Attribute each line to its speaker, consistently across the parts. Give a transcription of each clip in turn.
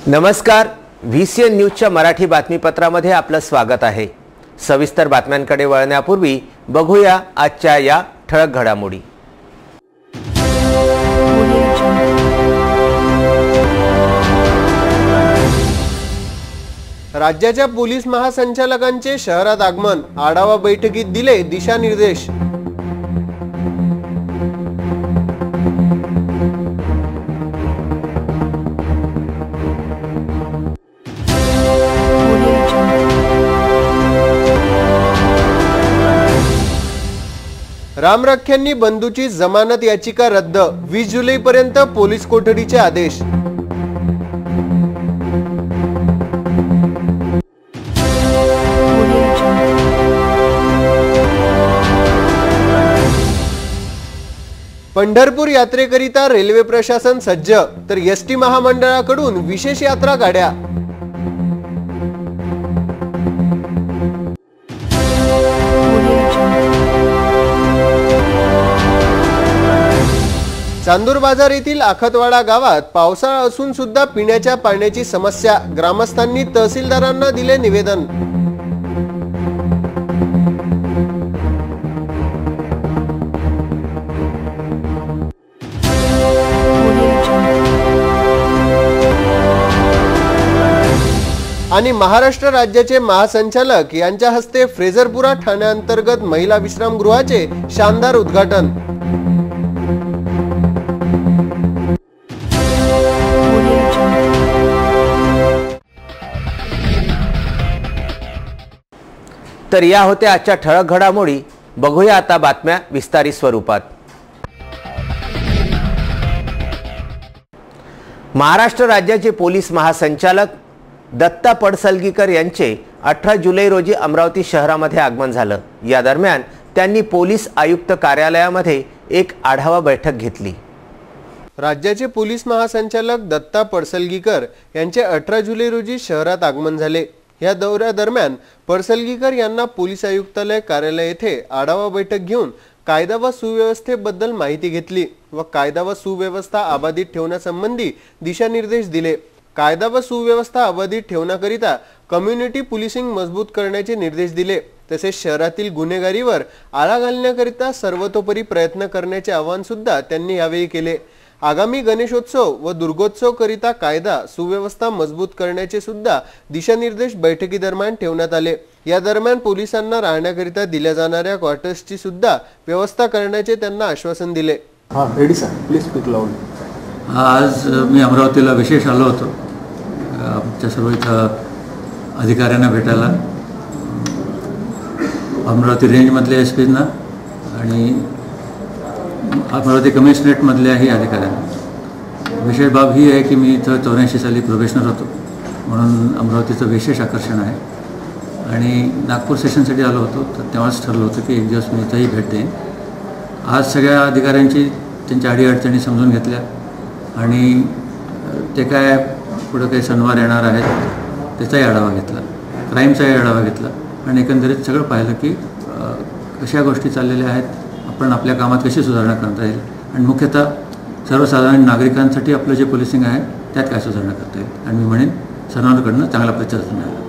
Speaker 1: नमस्कार, VCN न्यूजच्या मराठी बातमीपत्रामध्ये आपलं स्वागत आहे। सविस्तर बातम्यांकडे वळण्यापूर्वी बघूया आजच्या या ठळक घडामोडी।
Speaker 2: राज्याच्या पोलीस महासंचालकांचे शहरात आगमन, आढावा बैठकीत दिले दिशानिर्देश। रामरख्यांनी बंधूची जमानत याचिका रद्द, 20 जुलैपर्यंत पोलीस कोठडीचे आदेश। पंढरपूर यात्रेकरिता रेल्वे प्रशासन सज्ज, तर एसटी महामंडळाकडून विशेष यात्रा गाड्या। चांदूर बाजार येथील आखतवाडा गावात पावसाळा असून सुद्धा पिण्याच्या पाण्याची समस्या, ग्रामस्थांनी तहसीलदारांना दिले निवेदन। आणि महाराष्ट्र राज्याचे महासंचालक यांच्या हस्ते फ्रेझरपुरा ठाण्याअंतर्गत महिला विश्रामगृहाचे शानदार उद्घाटन।
Speaker 1: तर या होत्या आजच्या ठळक घडामोडी। बघूया आता बातम्या विस्तारित स्वरूपात। महाराष्ट्र राज्याचे पोलीस महासंचालक दत्ता पडसलगीकर यांचे 18 जुलै रोजी अमरावती शहरामध्ये आगमन झालं। या दरम्यान त्यांनी पोलीस आयुक्त कार्यालयामध्ये एक आढावा बैठक घेतली।
Speaker 2: राज्याचे पोलीस महासंचालक दत्ता पडसलगीकर यांचे 18 जुलै रोजी शहरात आगमन झाले। या दौऱ्यादरम्यान पडसलगीकर यांना पोलीस आयुक्तालय कार्यालय येथे आढावा बैठक घेऊन कायदा व सुव्यवस्थेबद्दल माहिती घेतली व कायदा व सुव्यवस्था अबाधित ठेवण्यासंबंधी दिशानिर्देश दिले। कायदा व सुव्यवस्था अबाधित ठेवण्याकरिता कम्युनिटी पोलिसिंग मजबूत करण्याचे निर्देश दिले। तसेच शहरातील गुन्हेगारीवर आळा घालण्याकरिता सर्वतोपरी प्रयत्न करण्याचे आवाहन सुद्धा त्यांनी यावेळी केले। आगामी गणेशोत्सव व दुर्गोत्सव करिता कायदा सुव्यवस्था मजबूत करण्याचे सुद्धा दिशानिर्देश बैठकीदरम्यान ठेवण्यात आले। या दरम्यान पोलिसांना राहण्याकरिता दिल्या जाणाऱ्या क्वार्टर्सची सुद्धा व्यवस्था करण्याचे त्यांना आश्वासन दिले।
Speaker 3: आज मी अमरावतीला विशेष आलो होतो आमच्या सर्व इथं अधिकाऱ्यांना भेटायला, अमरावती रेंजमधल्या SP ना आणि अमरावती कमिशनरेटमधल्याही अधिकाऱ्यांना। विशेष बाब ही आहे की मी इथं 84 साली प्रोबेशनर होतो, म्हणून अमरावतीचं विशेष आकर्षण आहे आणि नागपूर सेशनसाठी आलो होतो, तर तेव्हाच ठरलं होतं की एक दिवस मी इथंही भेट देईन। आज सगळ्या अधिकाऱ्यांची त्यांच्या अडीअडचणी समजून घेतल्या आणि ते काय पुढं काही सणवार येणार आहेत त्याचाही आढावा घेतला, क्राईमचाही आढावा घेतला आणि एकंदरीत सगळं पाहिलं की कशा गोष्टी चाललेल्या आहेत, आपण आपल्या कामात कशी सुधारणा करता येईल आणि मुख्यतः सर्वसाधारण नागरिकांसाठी आपलं जे पोलिसिंग आहे त्यात काय सुधारणा करता येईल आणि मी म्हणेन सर्वांकडून चांगला प्रतिसाद मिळाला।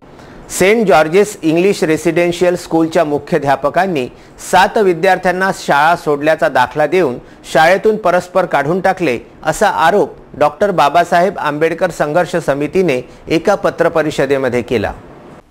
Speaker 1: सेंट जॉर्जेस इंग्लिश रेसिडेन्शियल स्कूलच्या मुख्याध्यापकांनी 7 विद्यार्थ्यांना शाळा सोडल्याचा दाखला देऊन शाळेतून परस्पर काढून टाकले असा आरोप डॉक्टर बाबासाहेब आंबेडकर संघर्ष समितीने एका पत्रपरिषदेमध्ये केला।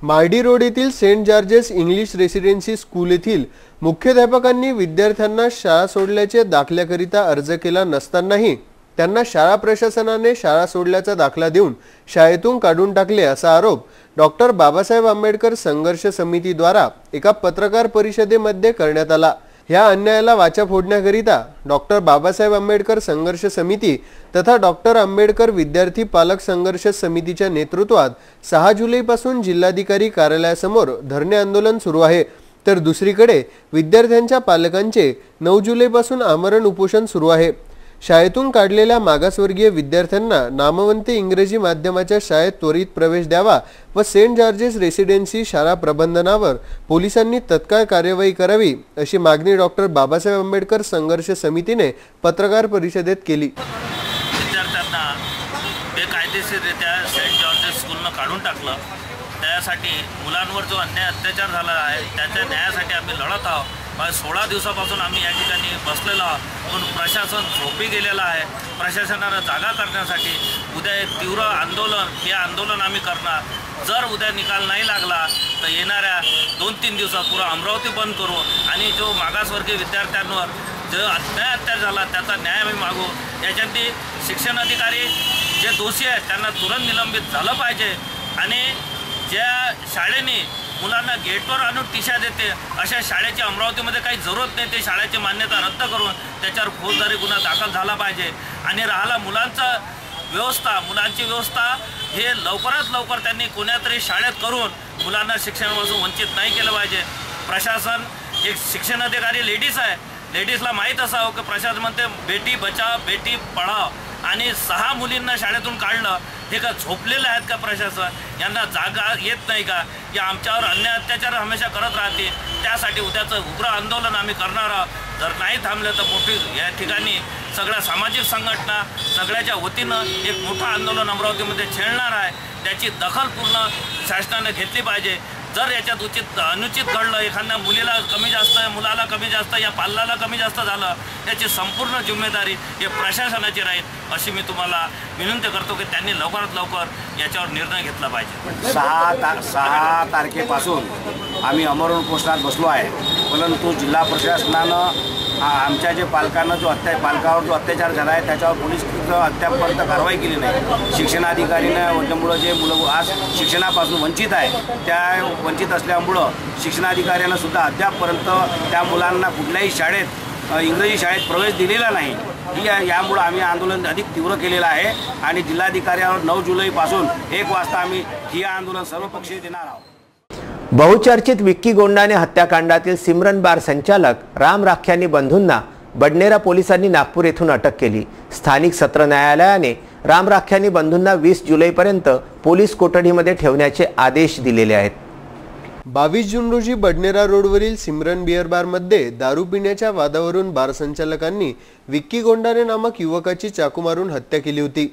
Speaker 2: मार्डी रोड येथील Saint George's English residency school येथील मुख्याध्यापकांनी विद्यार्थ्यांना शाळा सोडल्याचे दाखल्याकरिता अर्ज केला नसतानाही त्यांना शाळा प्रशासनाने शाळा सोडल्याचा दाखला देऊन शाळेतून काढून टाकले असा आरोप डॉक्टर बाबासाहेब आंबेडकर संघर्ष समितीद्वारा एका पत्रकार परिषदेमध्ये करण्यात आला। या अन्यायाला वाचा फोडण्याकरिता डॉक्टर बाबासाहेब आंबेडकर संघर्ष समिती तथा डॉक्टर आंबेडकर विद्यार्थी पालक संघर्ष समितीच्या नेतृत्वात 6 जुलैपासून जिल्हाधिकारी कार्यालयासमोर धरणे आंदोलन सुरू आहे, तर दुसरीकडे विद्यार्थ्यांच्या पालकांचे 9 जुलैपासून आमरण उपोषण सुरू आहे। शाळेतून काढलेल्या मागासवर्गीय विद्यार्थ्यांना नामवंत इंग्रजी माध्यमाच्या शाळेत त्वरित प्रवेश द्यावा व सेंट जॉर्जेस रेसिडेन्सी शाळा प्रबंधनावर पोलिसांनी तत्काळ कार्यवाही करावी अशी मागणी डॉक्टर बाबासाहेब आंबेडकर संघर्ष समितीने पत्रकार परिषदेत केली।
Speaker 4: विद्यार्थ्यांना बेकायदेशीररित्या सेंट टाकलं. त्यासाठी मुलांवर जो अन्याय अत्याचार झाला आहे त्याच्या न्यायासाठी आम्ही लढत आहोत. 16 दिवसापासून आम्ही या ठिकाणी बसलेलो आहोत, पण प्रशासन झोपी गेलेलं आहे. प्रशासनाला जागा करण्यासाठी उद्या एक तीव्र आंदोलन, हे आंदोलन आम्ही करणार. जर उद्या निकाल नाही लागला तर येणाऱ्या 2-3 दिवसात पुरं अमरावती बंद करू आणि जो मागासवर्गीय विद्यार्थ्यांवर जो अत्याचार झाला त्याचा न्याय आम्ही मागू. याच्यासाठी शिक्षण अधिकारी जे दोषी आहेत त्यांना तुरंत निलंबित झालं पाहिजे आणि ज्या शाळेने मुलांना गेटवर आणून टिशा देते अशा शाळेची अमरावतीमध्ये काही जरूरत नाही. ते शाळेची मान्यता रद्द करून त्याच्यावर फौजदारी गुन्हा दाखल झाला पाहिजे. आणि राहिला मुलांची व्यवस्था हे लवकरात लवकर त्यांनी कोण्यातरी शाळेत करून मुलांना शिक्षणापासून वंचित नाही केलं पाहिजे. प्रशासन एक शिक्षण अधिकारी लेडीज आहे, लेडीजला माहीत असावं की प्रशासन म्हणते बेटी बचाव बेटी पढाव आणि 6 मुलींना शाळेतून काढलं. हे का झोपलेले आहेत का प्रशासन? यांना जागा येत नाही का? या आमच्यावर अन्याय अत्याचार हमेशा करत राहते. त्यासाठी उद्याचं उग्र आंदोलन आम्ही करणार आहोत. जर नाही थांबलं तर मोठी या ठिकाणी सगळ्या सामाजिक संघटना सगळ्याच्या वतीनं एक मोठं आंदोलन अमरावतीमध्ये छेडणार आहे. त्याची दखल पूर्ण शासनाने घेतली पाहिजे. जर याच्यात अनुचित घडलं, एखाद्या मुलीला कमी जास्त मुलाला कमी जास्त या पाल्याला कमी जास्त झालं, याची संपूर्ण जिम्मेदारी हे प्रशासनाची राहील अशी मी तुम्हाला विनंती करतो की त्यांनी लवकरात लवकर याच्यावर निर्णय घेतला पाहिजे.
Speaker 5: 6 तारखेपासून आम्ही अमरण उपोषणात बसलो आहे, परंतु जिल्हा प्रशासनानं आमच्या जे पालकांवर जो अत्याचार झाला आहे त्याच्यावर पोलीस अद्यापपर्यंत कारवाई केली नाही. शिक्षणाधिकारीनं जे मुलं आज शिक्षणापासून वंचित आहे त्या वंचित असल्यामुळं शिक्षणाधिकाऱ्यांना सुद्धा अद्यापपर्यंत त्या मुलांना कुठल्याही शाळेत इंग्रजी शाळेत प्रवेश दिलेला नाही. यामुळं आम्ही आंदोलन अधिक तीव्र केलेलं आहे आणि जिल्हाधिकाऱ्यावर 9 जुलैपासून 1 वाजता आम्ही हे आंदोलन सर्वपक्षीय देणार आहोत.
Speaker 1: बहुचर्चित विक्की गोंडाने हत्याकांडातील सिमरन बार संचालक राम राख्यानी बंधूंना बडनेरा पोलिसांनी नागपूर येथून अटक केली. स्थानिक सत्र न्यायालयाने राम राख्यानी बंधूंना 20 जुलैपर्यंत पोलीस कोठडीमध्ये ठेवण्याचे आदेश दिलेले आहेत.
Speaker 2: 22 जून रोजी बडनेरा रोडवरील सिमरन बियर बारमध्ये दारू पिण्याच्या वादावरून बार संचालकांनी विक्की गोंडाने नामक युवकाची चाकू मारून हत्या केली होती.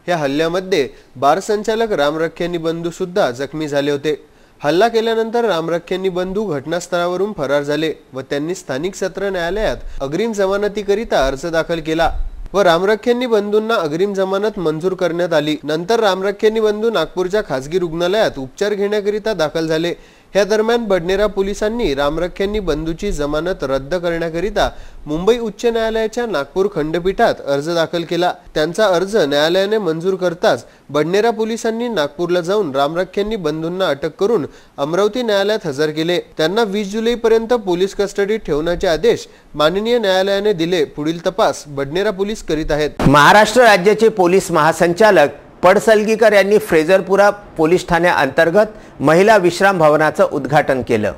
Speaker 2: या हल्ल्यामध्ये बार संचालक राम राख्यानी बंधू सुद्धा जखमी झाले होते. हल्ला केल्यानंतर राम राख्यानी बंधू घटनास्थळावरून फरार झाले व त्यांनी स्थानिक सत्र न्यायालयात अग्रिम जमानतीकरिता अर्ज दाखल केला व राम राख्यानी बंधूंना अग्रिम जमानत मंजूर करण्यात आली. नंतर राम राख्यानी बंधू नागपूरच्या खासगी रुग्णालयात उपचार घेण्याकरिता दाखल झाले. या दरम्यान बडनेरा पोलिसांनी राम राख्यानी बंधूची जमानत रद्द करण्याकरिता मुंबई उच्च न्यायालयाच्या नागपूर खंडपीठात अर्ज दाखल केला. त्यांचा अर्ज न्यायालयाने मंजूर करताच बडनेरा पोलिसांनी नागपूरला जाऊन राम राख्यानी बंधूंना अटक करून अमरावती न्यायालयात हजर केले. त्यांना 20 जुलैपर्यंत पोलीस कस्टडीत ठेवण्याचे आदेश माननीय न्यायालयाने दिले. पुढील तपास बडनेरा पोलीस करीत आहेत.
Speaker 1: महाराष्ट्र राज्याचे पोलीस महासंचालक पडसलगीकर यांनी फ्रेजरपुरा पोलीस ठाण्याअंतर्गत महिला विश्राम भवनाचं उद्घाटन केलं.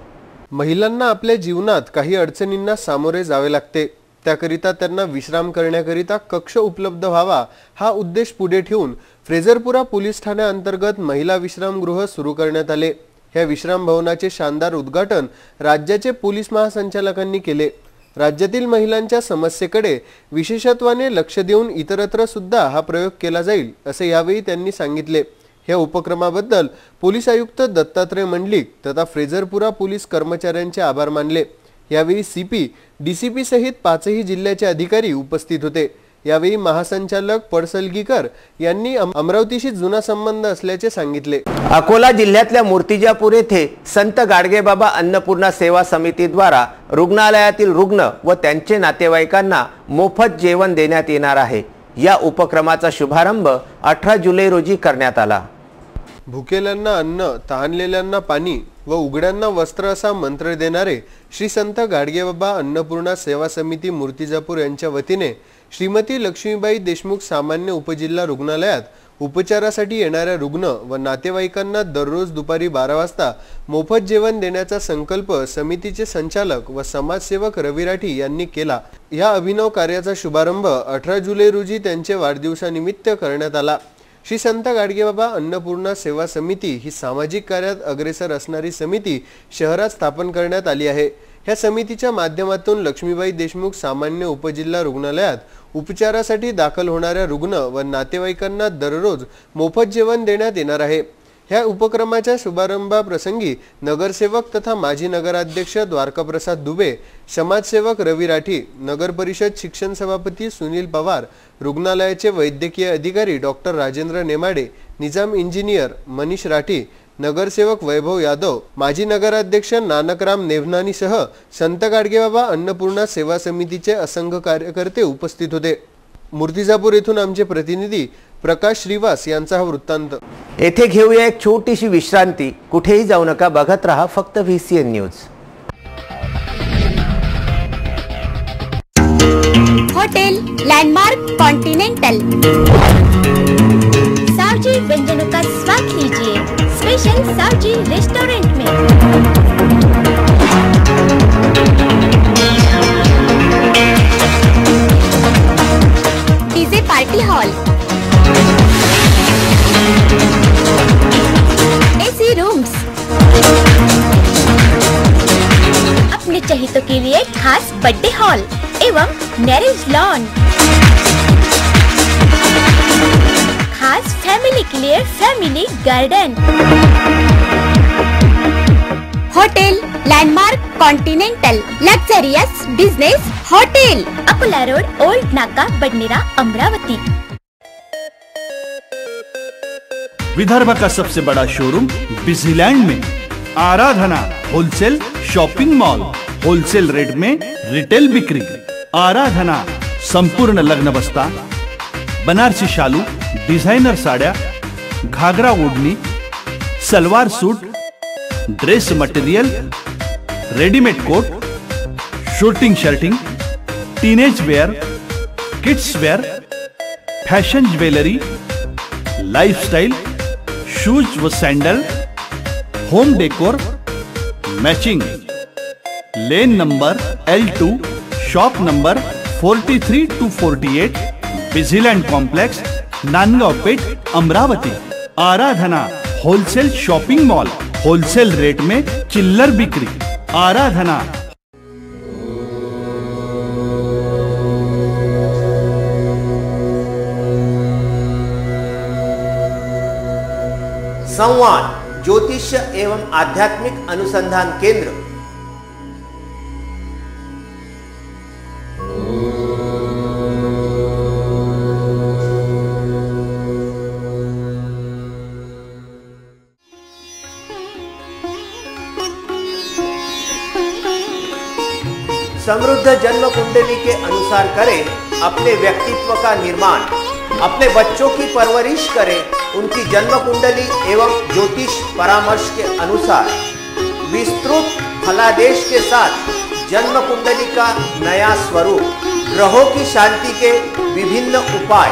Speaker 2: महिलांना आपल्या जीवनात काही अडचणींना सामोरे जावे लागते. त्याकरिता त्यांना विश्राम करण्याकरिता कक्ष उपलब्ध व्हावा हा उद्देश पुढे ठेवून फ्रेजरपुरा पोलीस ठाण्याअंतर्गत महिला विश्रामगृह सुरू करण्यात आले. या विश्राम भवनाचे शानदार उद्घाटन राज्याचे पोलीस महासंचालकांनी केले. राज्यातील महिलांच्या समस्येकडे विशेषत्वाने लक्ष देऊन इतरत्र सुद्धा हा प्रयोग केला जाईल असे यावेळी त्यांनी सांगितले. या उपक्रमाबद्दल पोलीस आयुक्त दत्तात्रय मंडलिक तथा फ्रेजरपुरा पोलीस कर्मचाऱ्यांचे आभार मानले. यावेळी सीपी, डीसीपी सहित 5ही जिल्ह्याचे अधिकारी उपस्थित होते. यावेळी महासंचालक पडसलगीकर यांनी अमरावतीशी जुना संबंध असल्याचे सांगितले.
Speaker 1: अकोला जिल्ह्यातल्या मूर्तिजापूर येथे संत गाडगेबाबा अन्नपूर्णा सेवा समितीद्वारा रुग्णालयातील रुग्ण व त्यांचे नातेवाईकांना मोफत जेवण देण्यात येणार आहे. या उपक्रमाचा शुभारंभ 18 जुलै रोजी करण्यात आला.
Speaker 2: भुकेल्यांना अन्न, तहानलेल्यांना पाणी व उघड्यांना वस्त्र असा मंत्र देणारे श्री संत गाडगेबाबा अन्नपूर्णा सेवा समिती मूर्तिजापूर यांच्या वतीने श्रीमती लक्ष्मीबाई देशमुख सामान्य उपजिल्हा रुग्णालयात उपचारासाठी येणाऱ्या रुग्ण व नातेवाईकांना दररोज दुपारी 12 वाजता मोफत जेवण देण्याचा संकल्प समितीचे संचालक व समाजसेवक रवी राठी यांनी केला. या अभिनव कार्याचा शुभारंभ 18 जुलै रोजी त्यांच्या वाढदिवसानिमित्त करण्यात आला. श्री संत गाडगेबाबा अन्नपूर्णा सेवा समिती ही सामाजिक कार्यात अग्रेसर असणारी समिती शहरात स्थापन करण्यात आली आहे. ह्या समितीच्या माध्यमातून लक्ष्मीबाई देशमुख सामान्य उपजिल्हा रुग्णालयात उपचारासाठी दाखल होणाऱ्या रुग्ण व नातेवाईकांना दररोज मोफत जेवण देण्यात येणार आहे. ह्या उपक्रमाच्या शुभारंभाप्रसंगी नगरसेवक तथा माजी नगराध्यक्ष द्वारकाप्रसाद दुबे, समाजसेवक रवी राठी, नगर परिषद शिक्षण सभापती सुनील पवार, रुग्णालयाचे वैद्यकीय अधिकारी डॉक्टर राजेंद्र नेमाडे, निजाम इंजिनियर मनीष राठी, नगरसेवक वैभव यादव, माजी नगराध्यक्ष नानकराम नेभनानीसह संत गाडगेबाबा अन्नपूर्णा सेवा समितीचे असंख्य कार्यकर्ते उपस्थित होते। मूर्तिजापूर येथून आमचे प्रतिनिधी प्रकाश श्रीवास यांचा हा वृत्तांत।
Speaker 1: येथे घेऊया एक छोटीशी विश्रांती। कुठेही जाऊ नका, बघत रहा फक्त VCN news.
Speaker 6: Hotel Landmark Continental, Saoji व्यंजनों का स्वाद लीजिए स्पेशल सावजी रेस्टोरेंट में। DJ party hall, AC rooms, अपने चहेतों के लिए खास बर्थडे हॉल एवं मैरिज लॉन, खास फैमिली के लिए family garden. Hotel Landmark Continental luxurious business hotel, Akola road, old Naka, Badnera, Amravati.
Speaker 7: Vidarbha का सबसे बड़ा शोरूम बिजीलैंड में Aradhana wholesale shopping mall, wholesale rate में रिटेल बिक्री। आराधना संपूर्ण लग्न बस्ता, बनारसी शालू, डिझायनर साड्या, ghagra odhni, salwar suit, dress material, readymade coat, suiting shirting, teenage wear, kids wear, fashion jewellery, lifestyle, shoes व sandal, home decor, matching. Lane number L2, shop number 43 to 48, Bizilland complex, Nandgaon Peth, Amravati. Aradhana wholesale shopping mall, wholesale rate में चिल्लर बिक्री। आराधना।
Speaker 1: संवाद ज्योतिष्य एवं आध्यात्मिक अनुसंधान केंद्र। समृद्ध जन्म कुंडली के अनुसार करें अपने व्यक्तित्व का निर्माण, अपने बच्चों की परवरिश करें उनकी जन्म कुंडली एवं ज्योतिष परामर्श के अनुसार। विस्तृत फलादेश के साथ जन्म कुंडली का नया स्वरूप, ग्रहों की शांति के विभिन्न उपाय।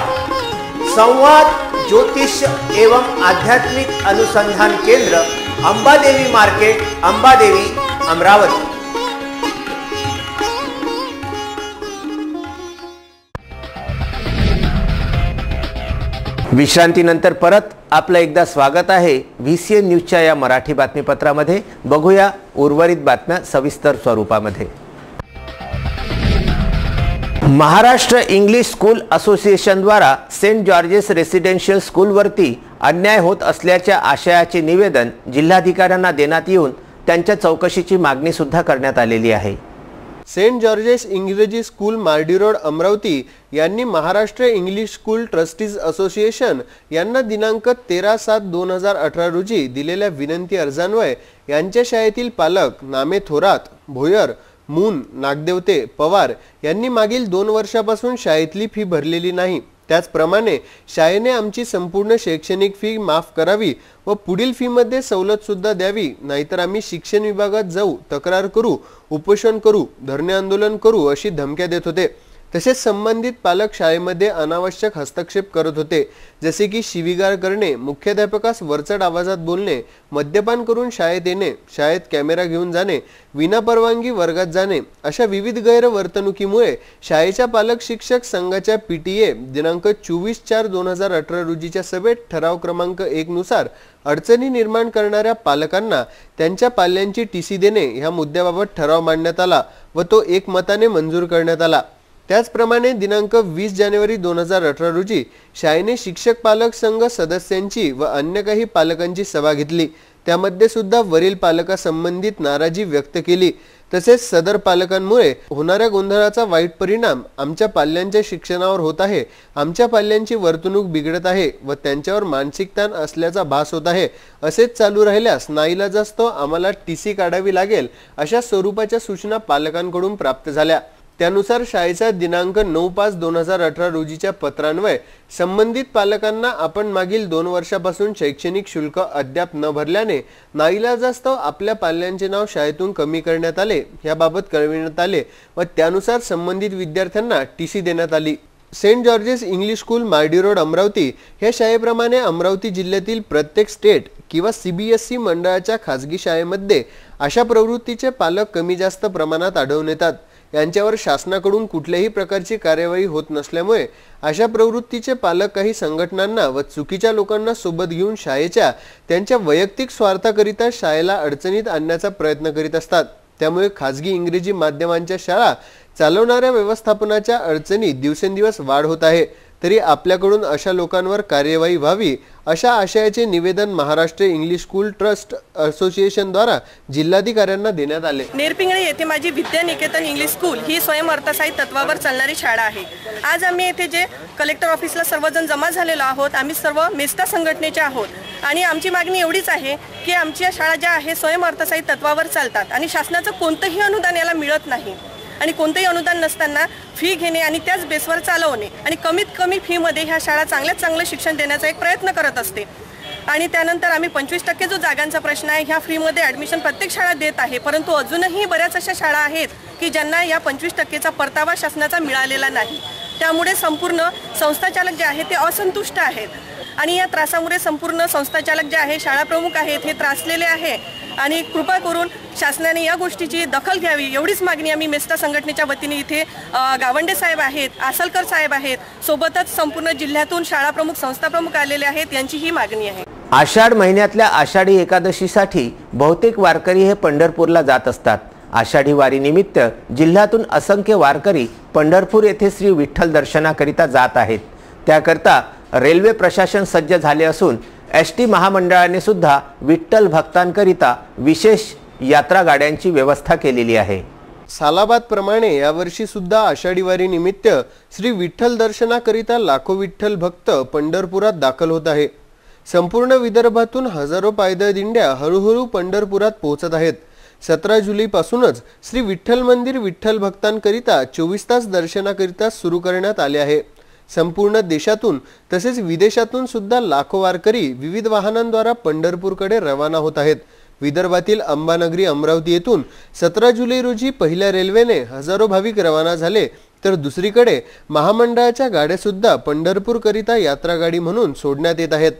Speaker 1: संवाद ज्योतिष एवं आध्यात्मिक अनुसंधान केंद्र, अंबादेवी मार्केट, अंबादेवी, अमरावती। विश्रांतीनंतर परत आपलं एकदा स्वागत आहे VCN न्यूजच्या या मराठी बातमीपत्रामध्ये। बघूया उर्वरित बातम्या सविस्तर स्वरूपामध्ये। महाराष्ट्र इंग्लिश स्कूल असोसिएशन द्वारा सेंट जॉर्जेस रेसिडेन्शियल स्कूलवरती अन्याय होत असल्याच्या आशयाचे निवेदन जिल्हाधिकाऱ्यांना देण्यात येऊन त्यांच्या चौकशीची मागणी सुद्धा करण्यात आलेली आहे।
Speaker 2: सेंट जॉर्जेस इंग्रजी स्कूल मार्डी रोड अमरावती यांनी Maharashtra English school trustees association यांना दिनांक 13/7/2018 रोजी दिलेल्या विनंती अर्जान्वये यांच्या शाळेतील पालक नामे थोरात, भोयर, मून, नागदेवते, पवार यांनी मागील 2 वर्षापासून शाळेतली फी भरलेली नाही। त्याचप्रमाणे शाळेने आमची संपूर्ण शैक्षणिक फी माफ करावी व पुढील फी मध्ये सवलत सुद्धा द्यावी, नाहीतर आम्ही शिक्षण विभागात जाऊ, तक्रार करू, उपोषण करू, धरणे आंदोलन करू अशी धमक्या देत होते। तसेच संबंधित पालक शाळेमध्ये अनावश्यक हस्तक्षेप करत होते, जसे की शिवीगाळ करणे, मुख्याध्यापकास वरचढ आवाजात बोलणे, मद्यपान करून शाळेत येणे, शाळेत कॅमेरा घेऊन जाणे, विनापरवानगी वर्गात जाणे अशा विविध गैरवर्तणुकीमुळे शाळेच्या पालक शिक्षक संघाच्या PTA दिनांक 24/4/2018 रोजीच्या सभेत ठराव क्रमांक 1 नुसार अडचणी निर्माण करणाऱ्या पालकांना त्यांच्या पाल्यांची TC देणे ह्या मुद्द्याबाबत ठराव मांडण्यात आला व तो एकमताने मंजूर करण्यात आला। त्याचप्रमाणे दिनांक 20 जानेवारी 2018 रोजी शाळेने शिक्षक पालक संघ सदस्यांची व अन्य काही पालकांची सभा घेतली। त्यामध्ये सुद्धा वरील पालकासंबंधित नाराजी व्यक्त केली। तसेच सदर पालकांमुळे होणाऱ्या गोंधळाचा वाईट परिणाम आमच्या पाल्यांच्या शिक्षणावर होत आहे, आमच्या पाल्यांची वर्तणूक बिघडत आहे व त्यांच्यावर मानसिक ताण असल्याचा भास होत आहे। असेच चालू राहिल्यास नाईलाजास्तव आम्हाला टीसी काढावी लागेल अशा स्वरूपाच्या सूचना पालकांकडून प्राप्त झाल्या। त्यानुसार शाळेचा दिनांक 9/5/2018 रोजीच्या पत्रान्वये संबंधित पालकांना आपण मागील 2 वर्षापासून शैक्षणिक शुल्क अद्याप न भरल्याने नाईलाजास्तव आपल्या पाल्यांचे नाव शाळेतून कमी करण्यात आले याबाबत कळविण्यात आले व त्यानुसार संबंधित विद्यार्थ्यांना टीसी देण्यात आली। Saint George's English school Mardi road Amravati या शाळेप्रमाणे अमरावती जिल्ह्यातील प्रत्येक स्टेट किंवा CBSE मंडळाच्या खासगी शाळेमध्ये अशा प्रवृत्तीचे पालक कमी जास्त प्रमाणात आढळून येतात। यांच्यावर शासनाकडून कुठल्याही प्रकारची कार्यवाही होत नसल्यामुळे अशा प्रवृत्तीचे पालक काही संघटनांना व चुकीच्या लोकांना सोबत घेऊन शाळेच्या त्यांच्या वैयक्तिक स्वार्थाकरिता शाळेला अडचणीत आणण्याचा प्रयत्न करीत असतात। त्यामुळे खासगी इंग्रजी माध्यमांच्या शाळा चालवणाऱ्या व्यवस्थापनाच्या अडचणी दिवसेंदिवस वाढ होत आहे। तरी आपल्याकडून अशा लोकांवर कार्यवाही व्हावी अशा आशयाचे निवेदन Maharashtra English school trust association द्वारा जिल्हाधिकाऱ्यांना देण्यात आले।
Speaker 8: नेरपिंगळे येथे माझी विद्यानिकेतन इंग्लिश स्कूल ही स्वयं अर्थसहाय्य तत्वावर चालणारी शाळा आहे। आज आम्ही येथे जे कलेक्टर ऑफिसला सर्वजण जमा झालेलो आहोत, आम्ही सर्व मेस्टा संघटनेचे आहोत आणि आमची मागणी एवढीच आहे की आमच्या शाळा ज्या आहे स्वयं अर्थसहाय्य तत्वावर चालतात आणि शासनाचं कोणतेही अनुदान याला मिळत नाही आणि कोणतेही अनुदान नसताना फी घेणे आणि त्याच बेसवर चालवणे आणि कमीत कमी फी मध्ये ह्या शाळा चांगल्यात चांगले शिक्षण देण्याचा एक प्रयत्न करत असते। आणि त्यानंतर आम्ही 25% जो जागांचा प्रश्न आहे ह्या फ्री मध्ये ॲडमिशन प्रत्येक शाळा देत आहे, परंतु अजूनही बऱ्याच अशा शाळा आहेत की ज्यांना या 25%चा परतावा शासनाचा मिळालेला नाही। त्यामुळे संपूर्ण संस्थाचालक जे आहेत ते असंतुष्ट आहेत आणि या त्रासामुळे संपूर्ण संस्थाचालक जे आहे शाळा प्रमुख आहेत हे त्रासलेले आहे आणि कृपा करून शासनाने या गोष्टीची दखल घ्यावी एवढीच मागणी आम्ही मेस्टा संघटनेच्या वतीने इथे गावंडे साहेब आहेत, आसलकर साहेब आहेत, सोबतच संपूर्ण जिल्ह्यातून शाळा प्रमुख संस्था प्रमुख आलेले आहेत यांची ही मागणी आहे।
Speaker 1: आषाढ महिन्यातल्या आषाढी एकादशीसाठी बहुतेक वारकरी हे पंढरपूरला जात असतात। आषाढी वारी निमित्त जिल्ह्यातून असंख्य वारकरी पंढरपूर येथे श्री विठ्ठल दर्शनाकरिता जात आहेत। त्याकरता रेल्वे प्रशासन सज्ज झाले असून ST महामंडळाने सुद्धा विठ्ठल भक्तांकरिता विशेष यात्रा गाड्यांची व्यवस्था केलेली आहे।
Speaker 2: सालाबाद प्रमाणे यावर्षी सुद्धा आषाढी वारी निमित्त श्री विठ्ठल दर्शनाकरिता लाखो विठ्ठल भक्त पंढरपुरात दाखल होत आहे। संपूर्ण विदर्भातून हजारो पायदळ दिंड्या हळूहळू पंढरपुरात पोहोचत आहेत। 17 जुलैपासूनच श्री विठ्ठल मंदिर विठ्ठल भक्तांकरिता 24 तास दर्शनाकरिता सुरू करण्यात आले आहे। संपूर्ण देशातून तसेच विदेशातून सुद्धा लाखो वारकरी विविध वाहनांद्वारा पंढरपूरकडे रवाना होत आहेत। विदर्भातील अंबानगरी अमरावती येथून 17 जुलै रोजी पहिल्या रेल्वेने हजारो भाविक रवाना झाले, तर दुसरीकडे महामंडळाच्या गाड्या सुद्धा पंढरपूरकरिता यात्रा गाडी म्हणून सोडण्यात येत आहेत।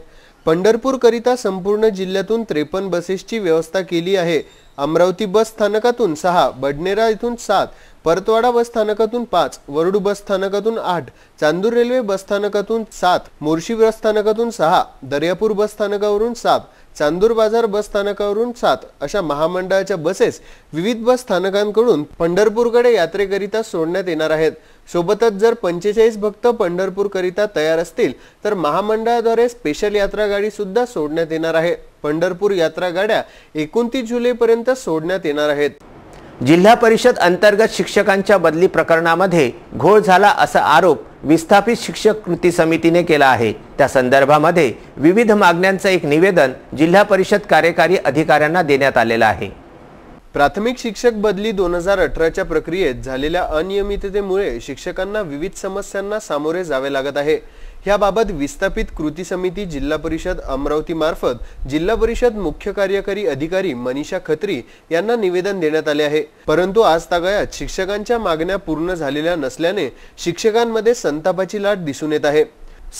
Speaker 2: पंढरपूरकरिता संपूर्ण जिल्ह्यातून 53 बसेसची व्यवस्था केली आहे। अमरावती बस स्थानकातून 6, बडनेरा इथून 7, परतवाडा बस स्थानकातून 5, वरुड बस स्थानकातून 8, चांदूर रेल्वे बस स्थानकातून 7, मोर्शी बस स्थानकातून 6, दर्यापूर बस स्थानकावरून 7, चांदूर बाजार बस स्थानकावरून 7 अशा महामंडळाच्या बसेस विविध बस स्थानकांकडून पंढरपूरकडे यात्रेकरिता सोडण्यात येणार आहेत। सोबतच जर 45 भक्त पंढरपूरकरिता तयार असतील तर महामंडळाद्वारे स्पेशल यात्रा गाडी सुद्धा सोडण्यात येणार आहे। पंढरपूर यात्रा गाड्या 29 जुलैपर्यंत सोडण्यात येणार आहेत।
Speaker 1: जिल्हा परिषद अंतर्गत शिक्षकांच्या बदली प्रकरणामध्ये घोळ झाला असा आरोप विस्थापित शिक्षक कृती समितीने केला आहे। त्या संदर्भामध्ये विविध मागण्यांचे एक निवेदन जिल्हा परिषद कार्यकारी अधिकाऱ्यांना देण्यात आलेले आहे।
Speaker 2: प्राथमिक शिक्षक बदली 2018च्या प्रक्रियेत झालेल्या अनियमिततेमुळे शिक्षकांना विविध समस्यांना सामोरे जावे लागत आहे। याबाबत विस्थापित कृती समिती जिल्हा परिषद अमरावती मार्फत जिल्हा परिषद मुख्य कार्यकारी अधिकारी मनीषा खत्री यांना निवेदन देण्यात आले आहे। परंतु आज तागायत शिक्षकांच्या मागण्या पूर्ण झालेल्या नसल्याने शिक्षकांमध्ये संतापाची लाट दिसून येत आहे।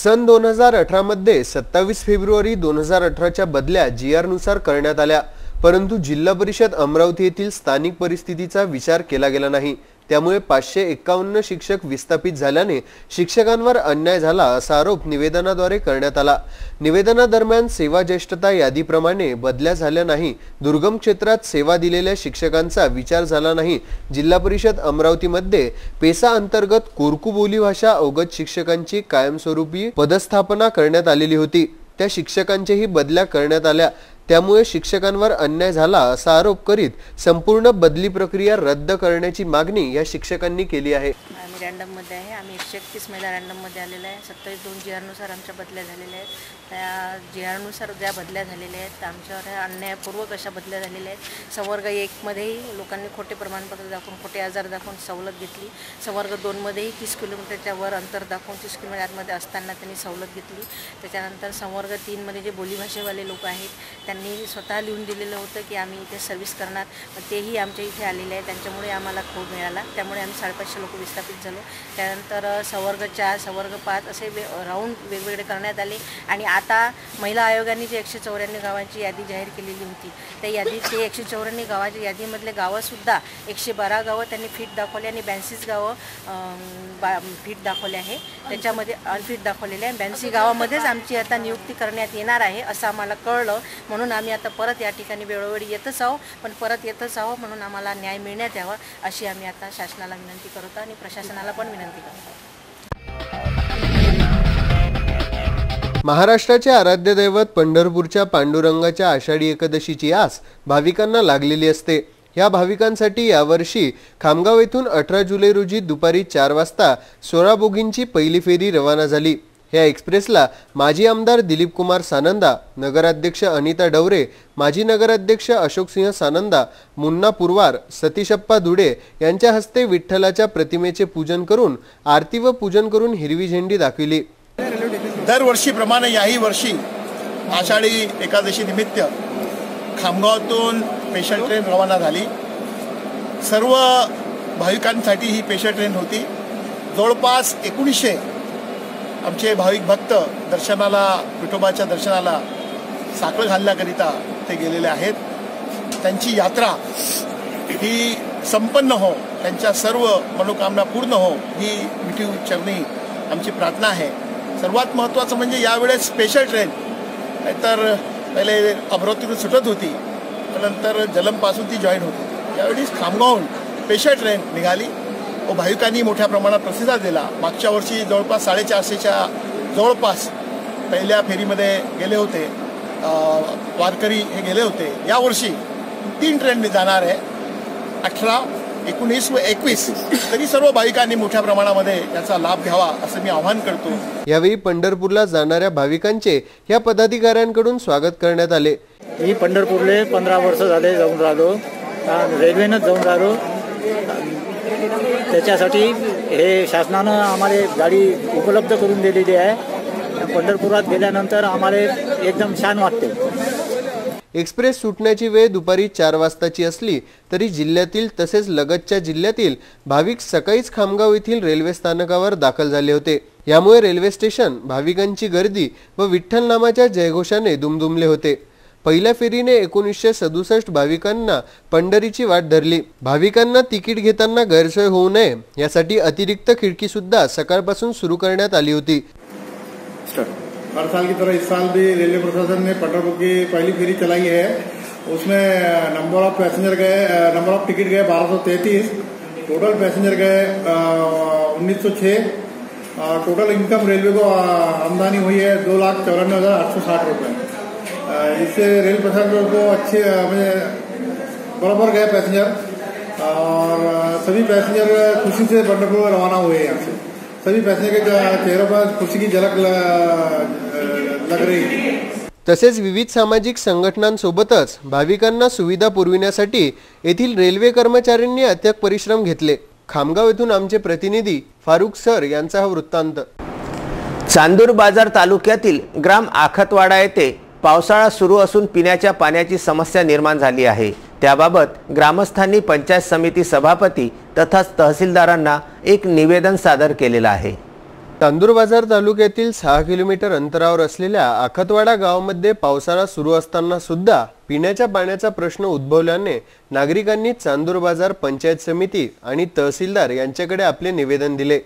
Speaker 2: सन 2018 मध्ये 27 फेब्रुवारी 2018च्या बदल्या GR नुसार करण्यात आल्या, परंतु जिल्हा परिषद अमरावती येथील स्थानिक परिस्थितीचा विचार केला गेला नाही। त्यामुळे 551 शिक्षक विस्थापित झाल्याने शिक्षकांवर अन्याय झाला असा आरोप निवेदनाद्वारे करण्यात आला। निवेदनादरम्यान सेवा ज्येष्ठता यादीप्रमाणे बदल्या झाल्या नाही, दुर्गम क्षेत्रात सेवा दिलेल्या शिक्षकांचा विचार झाला नाही, जिल्हा परिषद अमरावतीमध्ये पेसा अंतर्गत कोरकू बोलीभाषा अवगत शिक्षकांची कायमस्वरूपी पदस्थापना करण्यात आलेली होती, त्या शिक्षकांच्याही बदल्या करण्यात आल्या, त्यामुळे शिक्षकांवर अन्याय झाला असा आरोप करीत संपूर्ण बदली प्रक्रिया रद्द करण्याची मागणी या शिक्षकांनी केली आहे।
Speaker 9: आम्ही रँडममध्ये आहे, आम्ही 131 महिला रँडममध्ये आलेल्या आहे। 27/2 GR आमच्या बदल्या झालेल्या आहेत। त्या GR ज्या बदल्या झालेल्या आहेत त्या आमच्यावर अन्यायपूर्वक अशा बदल्या झालेल्या आहेत। संवर्ग 1 मध्येही लोकांनी खोटे प्रमाणपत्र दाखवून, खोटे आजार दाखवून सवलत घेतली। संवर्ग 2 मध्येही 30 किलोमीटरच्या वर अंतर दाखवून 30 किलोमीटरमध्ये असताना त्यांनी सवलत घेतली। त्याच्यानंतर संवर्ग 3 मध्ये जे बोलीभाषेवाले लोक आहेत त्यांनी स्वतः लिहून दिलेलं होतं की आम्ही इथे सर्व्हिस करणार, पण तेही आमच्या इथे आलेले आहे, त्यांच्यामुळे आम्हाला खूप मिळाला, त्यामुळे आम्ही 550 लोक विस्थापित झालो। त्यानंतर संवर्ग 4, संवर्ग 5 असे राऊंड वेगवेगळे करण्यात आले आणि आता महिला आयोगाने जे 194 गावांची यादी जाहीर केलेली होती त्या यादीत ते 194 गावाच्या यादीमधले गावंसुद्धा 112 गावं त्यांनी फिट दाखवले आणि 82 गावं फिट दाखवले आहे, त्याच्यामध्ये अनफिट दाखवलेले आहे। 82 गावामध्येच आमची आता नियुक्ती करण्यात येणार आहे असं आम्हाला कळलं, म्हणून आम्ही आता परत या ठिकाणी वेळोवेळी येतच आहोत, पण परत येतच आहोत म्हणून आम्हाला न्याय मिळण्यात यावा अशी आम्ही आता शासनाला विनंती करतो आणि प्रशासनाला पण विनंती करतो।
Speaker 2: महाराष्ट्राचे आराध्य दैवत पंढरपूरच्या पांडुरंगाच्या आषाढी एकादशीची आस भाविकांना लागलेली असते। या भाविकांसाठी यावर्षी खामगाव येथून 18 जुलै रोजी दुपारी 4 वाजता 16 बोगींची पहिली फेरी रवाना झाली। या एक्सप्रेसला माजी आमदार दिलीप कुमार सानंदा, नगराध्यक्ष अनिता डवरे, माजी नगराध्यक्ष अशोकसिंह सानंदा, मुन्ना पुरवार, सतीशप्पा दुडे यांच्या हस्ते विठ्ठलाच्या प्रतिमेचे पूजन करून आरती व पूजन करून हिरवी झेंडी दाखविली।
Speaker 10: दरवर्षीप्रमाणे याही वर्षी आषाढी एकादशी निमित्त खामगावातून स्पेशल ट्रेन रवाना झाली। सर्व भाविकांसाठी ही स्पेशल ट्रेन होती। जवळपास 1900 आमचे भाविक भक्त दर्शनाला, विठोबाच्या दर्शनाला साखळ घालण्याकरिता ते गेलेले आहेत। त्यांची यात्रा ही संपन्न हो, त्यांच्या सर्व मनोकामना पूर्ण हो ही विठी चरणी आमची प्रार्थना आहे। सर्वात महत्त्वाचं म्हणजे यावेळेस स्पेशल ट्रेन, तर पहिले अमरावतीतून सुटत होती, नंतर जलमपासून ती जॉईन होती, यावेळी खामगावहून स्पेशल ट्रेन निघाली व भाविकांनी मोठ्या प्रमाणात प्रतिसाद दिला। मागच्या वर्षी जवळपास 450च्या जवळपास पहिल्या फेरीमध्ये गेले होते, वारकरी हे गेले होते। यावर्षी 3 ट्रेन जाणार आहे, 18, 19 व 21, तरी सर्व भाविकांनी मोठ्या प्रमाणामध्ये याचा लाभ घ्यावा असं मी आवाहन करतो।
Speaker 2: यावेळी पंढरपूरला जाणाऱ्या भाविकांचे या पदाधिकाऱ्यांकडून स्वागत करण्यात आले।
Speaker 11: मी पंढरपूरले 15 वर्ष झाले जाऊन राहिलो, रेल्वेनं जाऊन राहिलो, त्याच्यासाठी हे शासनानं आम्हाला गाडी उपलब्ध करून दिलेली आहे। पंढरपुरात गेल्यानंतर आम्हाला एकदम छान वाटते।
Speaker 2: एक्सप्रेस सुटण्याची वेळ दुपारी 4 वाजताची असली तरी जिल्ह्यातील तसेच लगतच्या जिल्ह्यातील भाविक सकाळीच खामगाव येथील रेल्वे स्थानकावर दाखल झाले होते। यामुळे रेल्वे स्टेशन भाविकांची गर्दी व विठ्ठल नामाच्या जयघोषाने दुमदुमले होते। पहिल्या फेरीने 1967 भाविकांना पंढरीची वाट धरली। भाविकांना तिकीट घेताना गैरसोय होऊ नये यासाठी अतिरिक्त खिडकी सुद्धा सकाळपासून सुरू करण्यात आली होती।
Speaker 12: हर साल की तरह इस साल भी रेलवे प्रशासन ने पंढरपुर की पहली फेरी चलाई है। उसमें नंबर ऑफ टिकट गए 1233, टोटल पैसेंजर गए 1906। टोटल इनकम रेलवे को आमदनी हुई है 2,94,860 रुपये। इससे रेल प्रशासन को अच्छे बराबर गए पैसेंजर और सभी पैसेंजर खुशी से पंढरपुर रवाना हुए यहाँ से। सभी पैसेंजर के चेहरों पर खुशी की झलक लग रही है।
Speaker 2: तसेच विविध सामाजिक संघटनांसोबतच भाविकांना सुविधा पुरविण्यासाठी येथील रेल्वे कर्मचाऱ्यांनी अथक परिश्रम घेतले। खामगाव येथून आमचे प्रतिनिधी फारुख सर यांचा हा वृत्तांत।
Speaker 1: चांदूर बाजार तालुक्यातील ग्राम आखतवाडा येथे पावसाळा सुरू असून पिण्याच्या पाण्याची समस्या निर्माण झाली आहे। त्याबाबत ग्रामस्थांनी पंचायत समिती सभापती तथा तहसीलदारांना एक निवेदन सादर केलेलं आहे।
Speaker 2: चांदूरबाजार तालुक्यातील 6 किलोमीटर अंतरावर असलेल्या आखतवाडा गावामध्ये पावसाळा सुरू असताना सुद्धा पिण्याच्या पाण्याचा प्रश्न उद्भवल्याने नागरिकांनी चांदूरबाजार पंचायत समिती आणि तहसीलदार यांच्याकडे आपले निवेदन दिले।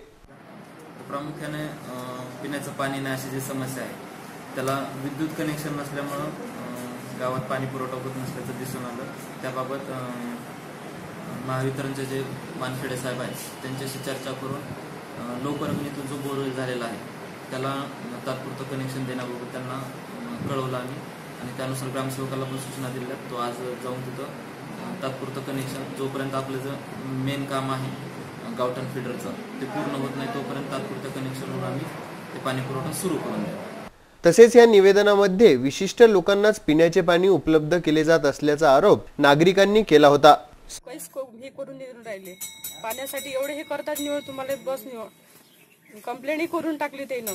Speaker 13: प्रामुख्याने पिण्याचं पाणी नाही अशी जी समस्या आहे त्याला विद्युत कनेक्शन नसल्यामुळे गावात पाणी पुरवठा होत नसल्याचं दिसून आलं। त्याबाबत महावितरणचे जे मानखेडे साहेब आहेत त्यांच्याशी चर्चा करून लोकवर्गणीतून जो बोरवेल झालेला आहे त्याला तात्पुरतं कनेक्शन देण्याबाबत त्यांना कळवलं आम्ही आणि त्यानुसार ग्रामसेवकाला पण सूचना दिल्या। तो आज जाऊन तिथं तात्पुरतं कनेक्शन जोपर्यंत आपलं जे मेन काम आहे गावठण फिडरचं ते पूर्ण होत नाही तोपर्यंत तात्पुरतं कनेक्शनवर आम्ही ते पाणी पुरवठा सुरू करून देऊ।
Speaker 2: तसेच या निवेदनामध्ये विशिष्ट लोकांनाच पिण्याचे पाणी उपलब्ध केले जात असल्याचा आरोप नागरिकांनी केला होता।
Speaker 8: हे करून देऊन राहिले पाण्यासाठी एवढे हे करतात निवड तुम्हाला बस निवड कंप्लेंट करून टाकली त्यानं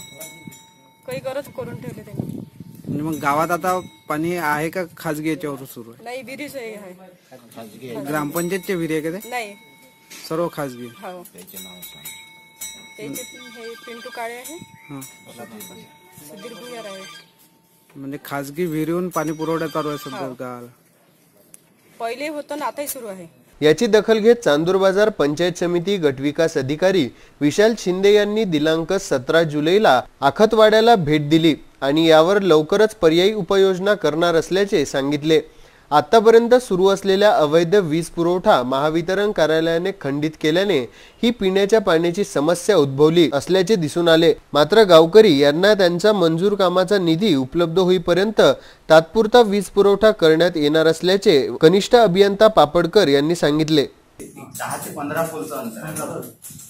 Speaker 8: काही गरज करून ठेवली त्यानं।
Speaker 14: मग गावात आता पाणी आहे का खाजगी याच्यावर सुरू आहे?
Speaker 8: नाही विहिरीच आहे
Speaker 14: ग्रामपंचायतचे विहिरी आहे का ते?
Speaker 8: नाही
Speaker 14: सर्व खाजगी।
Speaker 8: हो त्याचे हे पिंटू काळे आहे सुधीर भुयार आहे
Speaker 14: म्हणजे खाजगी विहिरीहून पाणी पुरवठा चालू आहे सध्या गावाला।
Speaker 8: पहिले होतं ना आताही सुरू आहे।
Speaker 2: याची दखल घेत चांदूरबाजार पंचायत समिती गटविकास अधिकारी विशाल शिंदे यांनी दिनांक 17 जुलैला आखतवाड्याला भेट दिली आणि यावर लवकरच पर्यायी उपाययोजना करणार असल्याचे सांगितले। आतापर्यंत सुरू असलेल्या अवैध वीज पुरवठा महावितरण कार्यालयाने खंडित केल्याने ही पिण्याच्या पाण्याची समस्या उद्भवली असल्याचे दिसून आले। मात्र गावकरी यांना त्यांचा मंजूर कामाचा निधी उपलब्ध होईपर्यंत तात्पुरता वीज पुरवठा करण्यात येणार असल्याचे कनिष्ठ अभियंता पापडकर यांनी सांगितले।
Speaker 15: 10 ते 15 फूटचं अंतर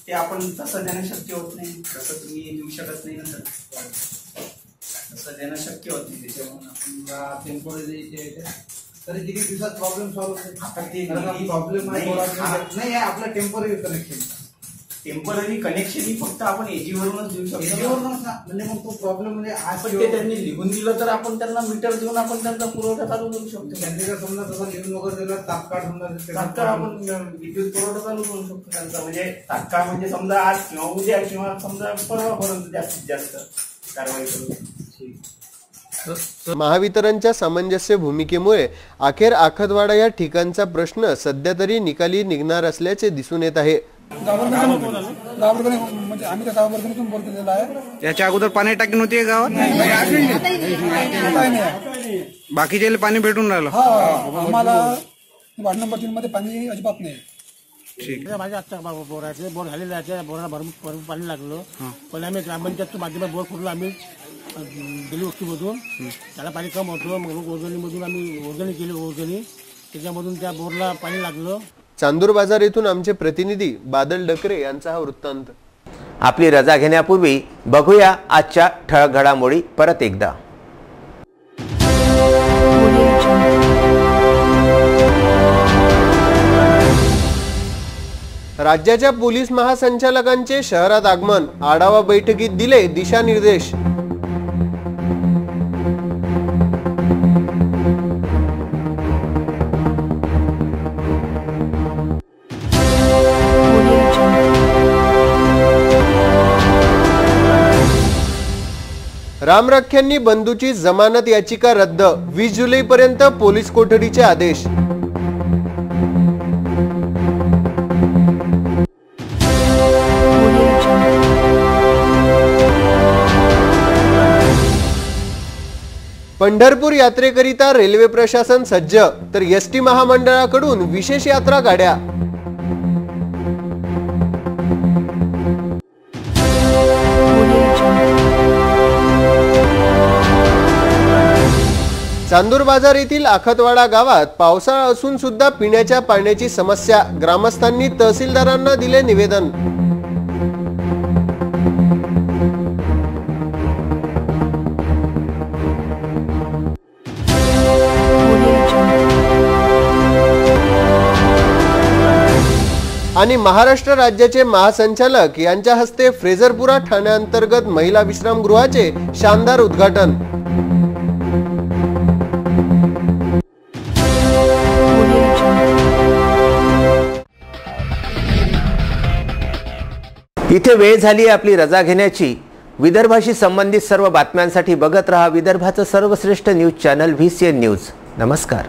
Speaker 15: ते आपण तसं देणं शक्य होत नाही, तसं तुम्ही देऊ शकत नाही ना सर, तसं देणं शक्य होत नाही। त्याच्यामुळे आपण टेम्पोररी तर किती दिवसात प्रॉब्लेम सॉल्व्ह होते। प्रॉब्लेम नाही आहे आपलं टेम्पोररी कनेक्शन, टेम्पोररी कनेक्शन ही फक्त आपण एजीवरूनच देऊ शकतो म्हणजे मग तो प्रॉब्लेम म्हणजे आज ते त्यांनी लिहून दिलं तर आपण त्यांना मीटर देऊन आपण त्यांचा पुरवठा चालू करू शकतो। त्यांनी जर समजा तसं लिहून वगैरे दिलं तात्काळ आपण विद्युत पुरवठा चालू करू शकतो त्यांचा, म्हणजे तात्काळ म्हणजे समजा आज किंवा उद्या किंवा समजा परवापर्यंत जास्तीत जास्त कारवाई करू।
Speaker 2: महावितरणच्या सामंजस्य भूमिकेमुळे अखेर आखतवाडा या ठिकाणचा प्रश्न सध्या तरी निकाली निघणार असल्याचे दिसून येत आहे।
Speaker 16: म्हणजे आम्ही त्या गावावर्धनीतून बोललेला आहे।
Speaker 14: याच्या अगोदर पाणी टाकी नव्हती गावात? बाकीचे पाणी भेटून राहिलं?
Speaker 16: आम्हाला वार्ड नंबर 3 मध्ये पाणी अजिबात नाही।
Speaker 14: ठीक
Speaker 17: माझ्या आता बोराचे बोर झालेले आहे, बोराला भरपूर पाणी लागलं। पण आम्ही ग्रामपंचायतच्या माध्यमात बोर खोदला आम्ही गेली वस्तूमधून, त्याला पाणी कम होतं मग ओरगणीमधून आम्ही ओरगणी केली, ओरगणी त्याच्यामधून त्या बोरला पाणी लागलं।
Speaker 2: चांदूरबाजार येथून आमचे प्रतिनिधी बादल डकरे यांचा हा वृत्तांत।
Speaker 1: आपली रजा घेण्यापूर्वी बघूया आजच्या ठळक घडामोडी परत एकदा।
Speaker 2: राज्याच्या पोलीस महासंचालकांचे शहरात आगमन, आढावा बैठकीत दिले दिशानिर्देश। रामरख्यांनी बंधूची जमानत याचिका रद्द, 20 जुलैपर्यंत पोलीस कोठडीचे आदेश। पंढरपूर यात्रेकरिता रेल्वे प्रशासन सज्ज, तर एसटी महामंडळाकडून विशेष यात्रा गाड्या। चांदूरबाजार येथील आखतवाडा गावात पावसाळा असून सुद्धा पिण्याच्या पाण्याची समस्या, ग्रामस्थांनी तहसीलदारांना दिले निवेदन। आणि महाराष्ट्र राज्याचे महासंचालक यांच्या हस्ते फ्रेझरपुरा ठाण्याअंतर्गत महिला विश्रामगृहाचे शानदार उद्घाटन।
Speaker 1: इथे वेळ झाली आपली रजा घेण्याची. विदर्भाशी संबंधित सर्व बातम्यांसाठी बघत रहा विदर्भाचं सर्वश्रेष्ठ न्यूज चॅनल VCN न्यूज. नमस्कार.